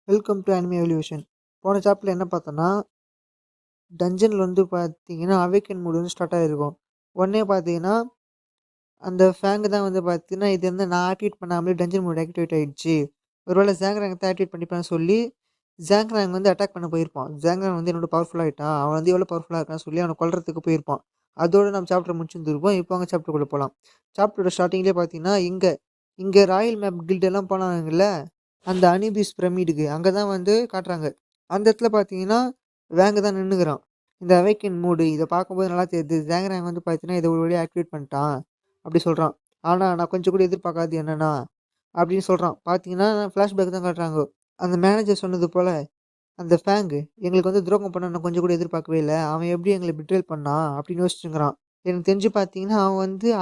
Welcome to anime evolution. போன சாப்டர்ல என்ன பார்த்தோன்னா, டஞ்சன்ல வந்து பார்த்தீங்கன்னா, அவேக்கன் மோட் வந்து ஸ்டார்ட் ஆகிருக்கும். உடனே பார்த்தீங்கன்னா, அந்த ஃபேங் தான் வந்து பார்த்தீங்கன்னா, இது வந்து நான் ஆக்டிவேட் பண்ணாமலே டஞ்சன் மோட் ஆக்டிவேட் ஆயிடுச்சு. ஒருவேளை ஜாங்ராங் தான் ஆக்டிவேட் பண்ணிப்பான்னு சொல்லி, ஜாங்ராங் வந்து அட்டாக் பண்ண போயிருப்பான். ஜாங்ராங் வந்து என்னோட பவர்ஃபுல் ஆகிட்டான். அவன் வந்து எவ்வளோ பவர்ஃபுல்லாக இருக்கான்னு சொல்லி அவனை கொல்றதுக்கு போயிருப்பான். அதோட நம்ம சாப்டர் முடிச்சிருந்துருப்போம். இப்போ அவங்க சாப்டருக்குள்ள போகலாம். சாப்டரோட ஸ்டார்டிங்லேயே பார்த்தீங்கன்னா, இங்கே ராயல் மேப் கில்ட் எல்லாம் போனாங்கல்ல, அந்த அனிபிஸ் பிரமிடுக்கு அங்கே தான் வந்து காட்டுறாங்க. அந்த இடத்துல பார்த்தீங்கன்னா, வேங்க தான் நின்னுக்கிறான். இந்த அவேக்கன் மோடு இத பார்க்கும்போது நல்லா தெரியுது. ஜாங்கராங் வந்து பார்த்தீங்கன்னா, இத ஒரு வழியா ஆக்டிவேட் பண்ணிட்டான். அப்படி சொல்றான். ஆனா, நான் கொஞ்சம் கூட எதிர்பார்க்காதது என்னன்னா, அப்படின்னு சொல்றான். பார்த்தீங்கன்னா, ஃப்ளாஷ்பேக் தான் காட்டுறாங்க. அந்த மேனேஜர் சொன்னது போல, அந்த ஃபேங் எங்களுக்கு வந்து துரோகம் பண்ண நான் கொஞ்சம் கூட எதிர்பார்க்கவே இல்ல. அவன் எப்படி எங்கள பிட்ரேல் பண்ணான் அப்படின்னு யோசிச்சுங்கிறான். எனக்கு தெரிஞ்சு பார்த்தீங்கன்னா,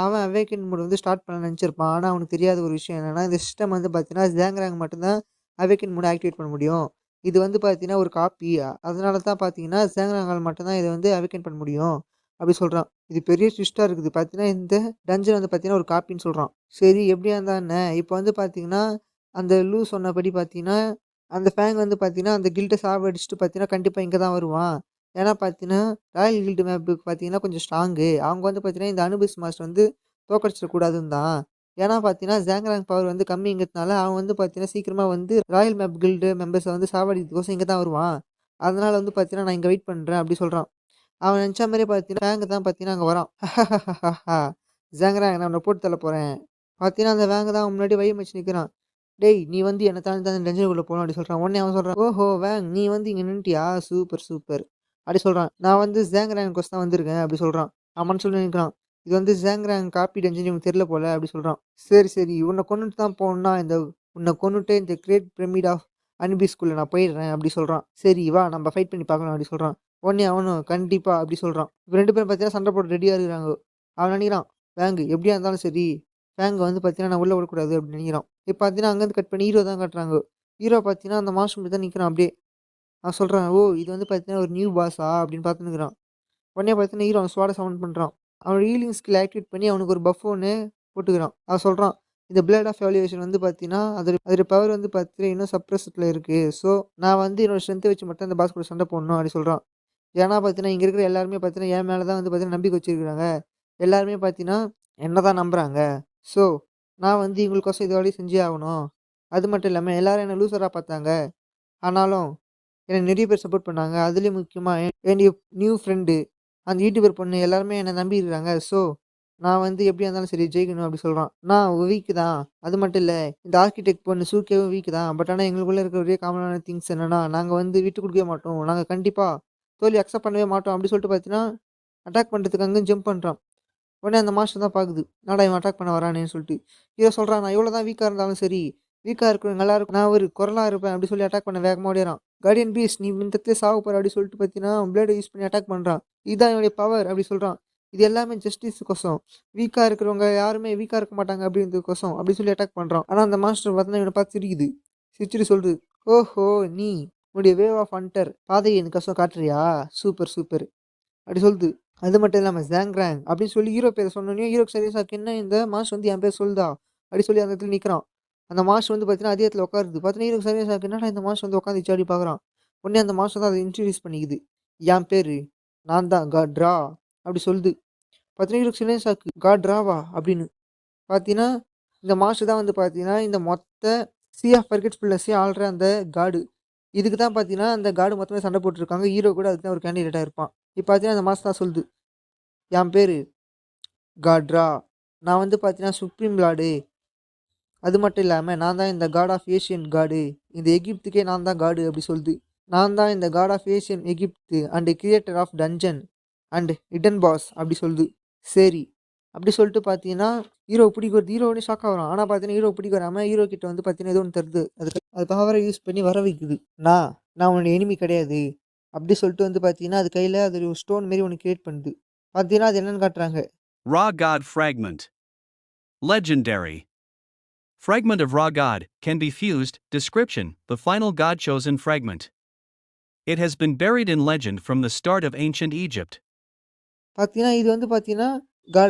அவன் அவேக்கன் மோட் வந்து ஸ்டார்ட் பண்ண நெனச்சிருப்பான். ஆனா, அவனுக்கு தெரியாத ஒரு விஷயம் என்னன்னா, இந்த சிஸ்டம் வந்து பார்த்தீங்கன்னா, ஜாங்கராங் மட்டும் தான் அவேக்கன் மோட ஆக்டிவேட் பண்ண முடியும். இது வந்து பார்த்தீங்கன்னா, ஒரு காப்பி. அதனால தான் பார்த்தீங்கன்னா, ஜாங்கராங்கால மட்டும் தான் இத வந்து அவேக்கன் பண்ண முடியும். அப்படி சொல்றான். இது பெரிய ட்விஸ்ட்டா இருக்குது. பார்த்தீங்கன்னா, இந்த டஞ்சன் வந்து பார்த்தீங்கன்னா, ஒரு காப்பின்னு சொல்றான். சரி எப்படியா இருந்தா என்ன? இப்ப வந்து பார்த்தீங்கன்னா, அந்த லூ சொன்னபடி பார்த்தீங்கன்னா, அந்த ஃபேங் வந்து பார்த்தீங்கன்னா, அந்த கில்ட்ட சாவடிச்சுட்டு பார்த்தீங்கன்னா, கண்டிப்பா இங்க தான் வருவான். ஏன்னா பார்த்தீங்கன்னா, ராயல் கில்ட் மேப்புக்கு பார்த்தீங்கன்னா, கொஞ்சம் ஸ்ட்ராங்கு. அவங்க வந்து பார்த்தீங்கன்னா, இந்த அனுபிஸ் மாஸ்டர் வந்து தோற்கடிச்சிடக்கூடாதுன்னு தான். ஏன்னா பார்த்தீங்கன்னா, ஜாங்கராங் பவர் வந்து கம்மிங்கிறதுனால, அவன் வந்து பார்த்தீங்கன்னா, சீக்கிரமா வந்து ராயல் மேப் கில்டு மெம்பர்ஸ வந்து சாவடிக்கிறதுக்கோசரம் இங்க தான் வருவான். அதனால வந்து பார்த்தீங்கன்னா, நான் இங்க வெயிட் பண்றேன் அப்படி சொல்றான். அவன் நெனச்ச மாரியே பார்த்தீங்கன்னா, வேங் தான் பார்த்தீங்கன்னா அங்க வரான். ஜாங்கராங் நான் உன்ன போட்டு தள்ளப் போறேன். பார்த்தீங்கன்னா, அந்த வேங் தான் அவன் முன்னாடி வழிமறிச்சு நிக்கிறான். டேய்! நீ வந்து என்ன தாண்டி தான் டஞ்சனுக்குள்ள போணும் அப்டி சொல்றான். உடனே அவன் சொல்றான், "ஓஹோ! வேங் நீ வந்து இங்க நின்னுட்டியா? Super, super." அப்டி சொல்றான். "நான் வந்து ஜாங்கராங்க்கோசரம் தான் வந்திருக்கேன்." அப்டி சொல்றான். ஆமான்னு சொல்லி நிக்கிறான். இது வந்து ஜாங்கராங் காப்பி டஞ்சன் இவனுக்கு தெரியல போல அப்டி சொல்றான். "சரி, சரி. உன்ன கொன்னுட்டு தான் போணும்னா உன்ன கொன்னுட்டு இந்த கிரேட் பிரமிட் ஆஃப் அனிபிஸ்குள்ள நான் போயிடுறேன்." அப்டி சொல்றான். "சரி வா நம்ம ஃபைட் பண்ணி பார்க்கலாம்." அப்டி சொல்றான். உடனே அவனும் கண்டிப்பா அப்டி சொல்றான். இப்ப 2 பேரும் பார்த்தீங்கன்னா சண்ட போட ரெடியா இருக்குறாங்க. அவன் நெனைக்கிறான், வேங் எப்டியா இருந்தாலும் சரி, வேங்க வந்து பார்த்தீங்கன்னா நான் உள்ள விடக்கூடாது அப்டின்னு நெனைக்கிறான். இப்ப பார்த்தீங்கன்னா, அங்கருந்து கட் பண்ணி ஹீரோ தான் காட்டுறாங்க. ஹீரோ பார்த்தீங்கன்னா, அந்த மாஸ்டர் முன்னாடி தான் நிக்கிறான் அப்டியே. அவன் சொல்றான், "ஓ! இது வந்து பார்த்தீங்கன்னா, ஒரு நியூ பாஸா?" அப்டின்னு பார்த்துன்னுருக்கான். உடனே பார்த்தீங்கன்னா, ஹீரோ அவன் ஸ்வாட சவுண்ட் பண்றான். அவனோட ஹீலிங் ஸ்கில் ஆக்டிவேட் பண்ணி அவனுக்கு ஒரு பஃப் ஒண்ணு போட்டுக்கிறான். அவன் சொல்றான், "இந்த பிளேட் ஆஃப் எவல்யூஷன் வந்து பார்த்தீங்கன்னா, அதோட பவர் வந்து பார்த்தீங்கன்னா, இன்னும் சப்ரஸ்ட்ல இருக்கு. ஸோ, நான் வந்து என்னோட ஸ்ட்ரென்த்த வச்சு மட்டும் அந்த பாஸ் கூட சண்ட போடணும்." அப்டி சொல்றான். ஏன்னா பார்த்தீங்கன்னா, இங்க இருக்கிற எல்லாருமே பார்த்தீங்கன்னா, என் மேல தான் வந்து பார்த்தீங்கன்னா நம்பிக்கை வச்சிருக்காங்க. எல்லாருமே பார்த்தீங்கன்னா, என்ன தான் நம்புறாங்க. ஸோ, நான் வந்து இவங்களுக்கோசரம் இது வேலையும் செஞ்சே ஆகணும். அது மட்டும் இல்லாம எல்லாரும் என்ன லூசரா பார்த்தாங்க. ஆனாலும் எனக்கு நெறைய பேர் சப்போர்ட் பண்ணாங்க. அதுலயும் முக்கியமா என்னுடைய நியூ ஃப்ரெண்டு, அந்த யூடியூபர் பொண்ணு எல்லாருமே என்ன நம்பி இருக்காங்க. ஸோ, நான் வந்து எப்படியா இருந்தாலும் சரி ஜெயிக்கணும் அப்படி சொல்றான். நான் வீக் தான். அது மட்டும் இல்ல, இந்த ஆர்க்கிடெக்ட் பொண்ணு சூர்யாவும் வீக் தான். பட் ஆனா எங்களுக்குள்ள இருக்க ஒரே காமனான திங்ஸ் என்னன்னா, நாங்க வந்து விட்டு குடுக்கவே மாட்டோம். நாங்க கண்டிப்பா தோல்விய அக்செப்ட் பண்ணவே மாட்டோம். அப்படி சொல்லிட்டு பார்த்தீங்கன்னா, அட்டாக் பண்றதுக்கு அங்கருந்து ஜம்ப் பண்றான். உடனே அந்த மாஸ்டர் தான் பாக்குது. என்னடா இவன் அட்டாக் பண்ண வரானேன்னு சொல்லிட்டு. இவன் சொல்றான், "நான் எவ்வளோ தான் வீக்கா இருந்தாலும் சரி, வீக்கா இருக்கிறவங்க எல்லாருக்கும் நான் ஒரு குறளா இருப்பேன்." அப்படி சொல்லி அட்டாக் பண்ண வேகமா ஓடிறான். கார்டியன் பீஸ்ட் நீ இந்த இடத்துல சாவ போற அப்படி சொல்லிட்டு பார்த்தீங்கன்னா, பிளேட யூஸ் பண்ணி அட்டாக் பண்றான். "இதுதான் என்னுடைய பவர்." அப்படி சொல்றான். இது எல்லாமே ஜஸ்டிஸ்க்கோசம். வீக்கா இருக்கிறவங்க யாருமே வீக்கா இருக்க மாட்டாங்க அப்படின்றதுக்கோசம் அப்படி சொல்லி அட்டாக் பண்றான். ஆனா அந்த மாஸ்டர் பார்த்தீங்கன்னா, இவன பார்த்து சிரிக்குது. சிரிச்சுட்டு சொல்லுது, "ஓஹோ! நீ உன்னுடைய வேவ் ஆஃப் ஹண்டர் பாதைய எனக்கோசம் காட்டுறியா? Super, super." அப்படி சொல்லுது. அது மட்டும் இல்லாம ஜாங்ராங் அப்படின்னு சொல்லி ஹீரோ பேர சொன்னோனே, ஹீரோக்கு சீரியஸா "என்ன இந்த மாஸ்டர் வந்து என் பேர் சொல்லுதா?" அப்படி சொல்லி அந்த இடத்துல நிக்கிறான். அந்த மாஸ்டர் வந்து பார்த்தீங்கன்னா, அதே இடத்துல உட்காருது. பார்த்தீங்கன்னா, ஹீரோக்கு சீரியஸா இருக்கு. என்னடா இந்த மாஸ்டர் வந்து உட்காந்துச்சு அப்படி பார்க்குறான். உடனே அந்த மாஸ்டர் தான் அத இன்ட்ரோடியூஸ் பண்ணிக்குது. "என் பேரு நான் தான் காட்ரா" அப்படி சொல்லுது. பார்த்தீங்கன்னா, ஹீரோக்கு சீரியஸா இருக்கு. "காட்ராவா?" அப்படின்னு. பார்த்தீங்கன்னா, இந்த மாஸ்டர் தான் வந்து பார்த்தீங்கன்னா, இந்த மொத்த சி ஆஃப் ஃபர்கெட்ஃபுல்னஸ்ஸ ஆள்ற அந்த காடு. இதுக்கு தான் பார்த்தீங்கன்னா, அந்த காடு மொத்தமே சண்டை போட்டுருக்காங்க. ஹீரோ கூட அதுக்கு தான் ஒரு கேண்டிடேட்டா இருப்பான். இப்ப பார்த்தீங்கன்னா, அந்த மாஸ்டர் தான் சொல்லுது. என் பேரு காட்ரா. நான் வந்து பார்த்தீங்கன்னா, சுப்ரீம் லார்டு. அது மட்டும் இல்லாம, நான் தான் இந்த காட் ஆஃப் ஏசியன் காடு. இந்த எகிப்துக்கே நான் தான் காடு அப்படி சொல்லுது. நான் தான் இந்த god of ancient Egypt and creator of dungeon and hidden boss அப்படி சொல்லுது. சரி. அப்படி சொல்லிட்டு பார்த்தீங்கன்னா, ஹீரோ பிடிக்க வருது. ஹீரோ உடனே ஷாக் ஆகுறான். ஆனா பார்த்தீங்கன்னா, ஹீரோ பிடிக்க வராம, ஹீரோ கிட்ட வந்து பார்த்தீங்கன்னா, ஏதோ ஒண்ணு தருது. அது பவர யூஸ் பண்ணி வர வைக்குது. நான் உன்னோட எனிமி கிடையாது. அப்படி சொல்லிட்டு வந்து பார்த்தீங்கன்னா, அது கையில அது ஒரு ஸ்டோன் மாரி ஒண்ணு கிரியேட் பண்ணுது. பார்த்தீங்கன்னா, அது என்னன்னு காட்டுறாங்க. Raw God Fragment. Legendary. Fragment of Raw God can be fused. Description: the final God chosen fragment. It has been buried in legend from the start of ancient Egypt. பார்த்தீங்கன்னா, இது வந்து பார்த்தீங்கன்னா,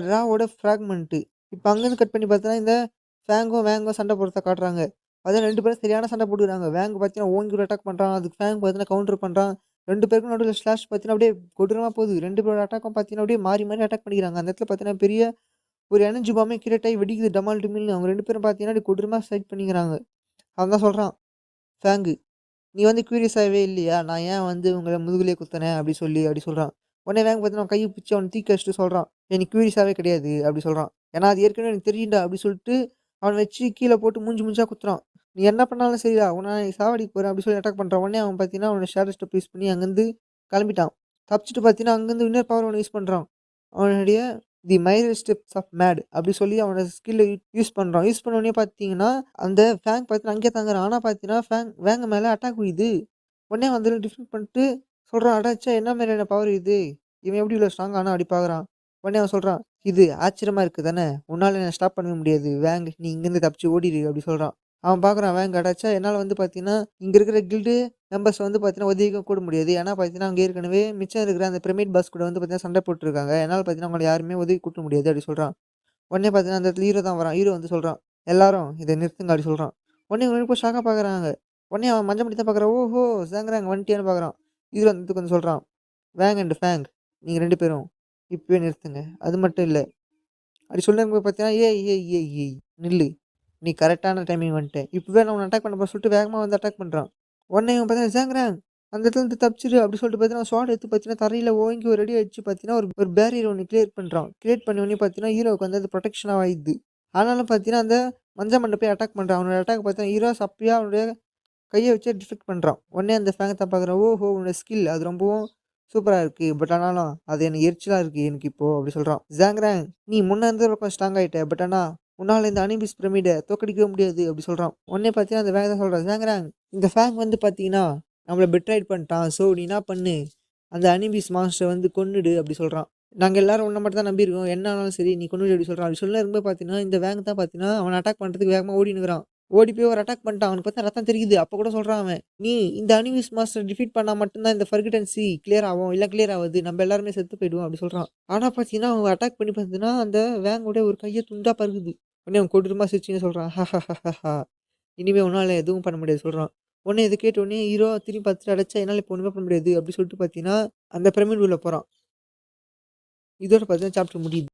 ராவோட ஃப்ராக்மெண்ட்டு. இப்ப அங்கருந்து கட் பண்ணி பார்த்தீங்கன்னா, இந்த ஃபேங்கும், வேங்கும் சண்டை போடுறத காட்டுறாங்க. பார்த்தீங்கன்னா 2 பேரும் சரியான சண்டை போட்டுக்கிறாங்க. வேங் பார்த்தீங்கன்னா ஓங்கி ஒரு அட்டாக் பண்றான். அதுக்கு ஃபேங் பார்த்தீங்கன்னா கவுண்டர் பண்றான். 2 பேருக்கும் நடுவுல ஸ்லாஷ் பார்த்தீங்கன்னா அப்படியே கொடூரமா போகுது. 2 பேரோட அட்டாக்கும் பார்த்தீங்கன்னா அப்படியே மாறி மாறி அட்டாக் பண்ணிக்கிறாங்க. அந்த இடத்துல பார்த்தீங்கன்னா பெரிய ஒரு எனர்ஜி பாம்பே கிரியேட் ஆகி வெடிக்குது டமால் டுமில்னு. அவங்க 2 பேரும் பார்த்தீங்கன்னா அப்படியே கொடூரமா ஃபைட் பண்ணிக்கிறாங்க. அவன் தான் சொல்றான் ஃபேங்கு, "நீ வந்து கியூரியஸாவே இல்லையா? நான் ஏன் வந்து உங்கள முதுகுலயே குத்துனேன் அப்படி சொல்றான். உடனே வேங் பார்த்தீங்கன்னா கைய பிடிச்சு அவன தூக்கி வச்சுட்டு சொல்றான், "ஏய் நீ கியூரியஸாவே கிடையாது" அப்படி சொல்றான். "ஏன்னா அது ஏற்கனவே எனக்கு தெரியும்டா" அப்படி சொல்லிட்டு அவன வச்சு கீழ போட்டு மூஞ்சி மூஞ்சா குத்துறான். "நீ என்ன பண்ணாலும் சரிடா, உன்ன நான் சாவடிக்க போறேன்" அப்படி சொல்லி அட்டாக் பண்றான். உடனே அவன் பார்த்தீங்கன்னா அவனோட ஷேடோ ஸ்டெப் யூஸ் பண்ணி அங்கருந்து கிளம்பிட்டான். தப்பிச்சுட்டு பார்த்தீங்கன்னா அங்கருந்து இன்னொரு பவர் ஒண்ணு யூஸ் பண்றான். அவனுடைய தி மைரல் ஸ்டெப்ஸ் ஆஃப் மேட் அப்படி சொல்லி அவனோட ஸ்கில்ல யூஸ் பண்றான். யூஸ் பண்ண உடனே பார்த்தீங்கன்னா, அந்த ஃபேங் பார்த்தீங்கன்னா அங்கேயே தங்குறான். ஆனா பார்த்தீங்கன்னா, வேங்க மேல அட்டாக் விழுது. உடனே வந்து டிஃபெண்ட் பண்ணிட்டு சொல்றான், "அட ச்சே! என்ன மாரியான பவர் இது? இவன் எப்படி இவ்வளோ ஸ்ட்ராங்கா ஆனான்?" அப்படி பார்க்குறான். உடனே அவன் சொல்றான், "இது ஆச்சரியமா இருக்கு தானே! உன்னால என்ன ஸ்டாப் பண்ணவே முடியாது. வேங் நீ இங்கேருந்து தப்பிச்சு ஓடிரு" அப்படி சொல்றான். அவன் பார்க்குறான் வேங், "அட ச்சே! என்னால வந்து பார்த்தீங்கன்னா, இங்க இருக்கிற கில்டு மெம்பர்ஸ் வந்து பார்த்தீங்கன்னா உதவிக்க கூட முடியாது. ஏன்னா பார்த்தீங்கன்னா, அங்க ஏற்கனவே மிச்சம் இருக்கிற அந்த பிரமிட் பாஸ் கூட வந்து பார்த்தீங்கன்னா சண்டை போட்டுருக்காங்க. என்னால பார்த்தீங்கன்னா உங்கள யாருமே உதவி கூட்ட முடியாது" அப்படி சொல்றான். உடனே பார்த்தீங்கன்னா, அந்த இடத்துல ஹீரோ தான் வரான். ஹீரோ வந்து சொல்றான், "எல்லாரும் இத நிறுத்துங்க" அப்படி சொல்றான். உடனே இவங்க 2 பேரும் ஷாக்கா பார்க்குறாங்க. உடனே அவன் மஞ்ச முடி தான் பார்க்குறான். "ஓஹோ! ஜாங்ராங் வந்துட்டியான்னு" பார்க்குறான். ஹீரோ அந்த இடத்துக்கு வந்து சொல்றான், "வேங் அண்ட் ஃபேங் நீங்க 2 பேரும் இப்பவே நிறுத்துங்க. அது மட்டும் இல்ல" அப்படி சொல்லும்போது பார்த்தீங்கன்னா, "ஏய் ஏய் ஏய் ஏய் நில்லு. நீ கரெக்ட்டான டைமிங் வந்துட்ட. இப்பவே நான் உன்ன அட்டாக் பண்ண போறேன்னு" சொல்லிட்டு வேகமா வந்து அட்டாக் பண்றான். உடனே இவன் பார்த்தீங்கன்னா, "ஜாங்ராங் அந்த இடத்துல இருந்து தப்பிச்சிரு" அப்படி சொல்லிட்டு பார்த்தீங்கன்னா, ஸ்வாட் எடுத்து பார்த்தீங்கன்னா, தரையில ஓங்கி ஒரு அடி அடிச்சு பார்த்தீங்கன்னா, ஒரு ஒரு பேரியர் ஒண்ணு கிளியர் பண்றான். கிரியேட் பண்ண உடனே பார்த்தீங்கன்னா, ஹீரோவுக்கு வந்து அது புரொடெக்ஷனா ஆயிடுது. ஆனாலும் பார்த்தீங்கன்னா, அந்த மஞ்ச மண்டை போய் அட்டாக் பண்றான். அவனோட அட்டாக் பார்த்தீங்கன்னா, ஹீரோ சப்பையா அவனுடைய கைய வச்சே டிஃபெக்ட் பண்றான். உடனே அந்த ஃபேங்க தான் பார்க்குறான். "ஓஹோ! உன்னோட ஸ்கில் அது ரொம்பவும் சூப்பரா இருக்கு. பட் ஆனாலும் அது எனக்கு எரிச்சலா இருக்கு எனக்கு இப்போ" அப்படி சொல்றான். "ஜாங்ராங் நீ முன்ன இருந்த பக்கம் ஸ்ட்ராங் ஆயிட்ட. பட் ஆனா உன்னால இந்த அனிபிஸ் பிரமிட தோற்கடிக்கவே முடியாது" அப்படி சொல்றான். உடனே பார்த்தீங்கன்னா, அந்த வேங்க தான் சொல்றான். "ஜாங்ராங் இந்த ஃபேங் வந்து பார்த்தீங்கன்னா, நம்மள பெட்ரைட் பண்ணிட்டான். ஸோ நீ என்ன பண்ணு, அந்த அனிபிஸ் மான்ஸ்டர வந்து கொன்னுடு" அப்படி சொல்றான். "நாங்க எல்லாரும் உன்ன மட்டும் தான் நம்பியிருக்கோம். என்ன ஆனாலும் சரி நீ கொன்னுடு" அப்படி சொல்றான். அப்படி சொல்ல இருக்கும்போது பார்த்தீங்கன்னா, இந்த வேங் தான் பார்த்தீங்கன்னா, அவன அட்டாக் பண்றதுக்கு வேகமா ஓடினுக்கிறான். ஓடி போய் ஒரு அட்டாக் பண்ணிட்டான். அவனுக்கு பார்த்தா ரத்தம் தெரிக்குது. அப்ப கூட சொல்றான் அவன், "நீ இந்த அனிமிஸ் மாஸ்டர் டிஃபீட் பண்ணா மட்டும் தான் இந்த ஃபர்கட்டன் சி கிளியர் ஆகும். இல்ல கிளியர் ஆவாது. நம்ம எல்லாருமே செத்து போயிடுவோம்" அப்படி சொல்றான். ஆனா பார்த்தீங்கன்னா, அவன் அட்டாக் பண்ணி பார்த்தீங்கன்னா, அந்த வேங்கோட ஒரு கைய துண்டா பருகுது. உடனே அவன் கொடூரமா சிரிச்சுன்னு சொல்றான், "ஹஹஹஹஹா! இனிமே உன்னால எதுவும் பண்ண முடியாது" சொல்றான். உடனே இத கேட்ட உடனே ஹீரோ திரும்பி பார்த்துட்டு, "அடச்சே! என்னால இப்ப ஒண்ணுமே பண்ண முடியாது" அப்படி சொல்லிட்டு பார்த்தீங்கன்னா, அந்த பிரமிட் உள்ள போறான். இதோட பார்த்தீங்கன்னா சாப்டர் முடியுது.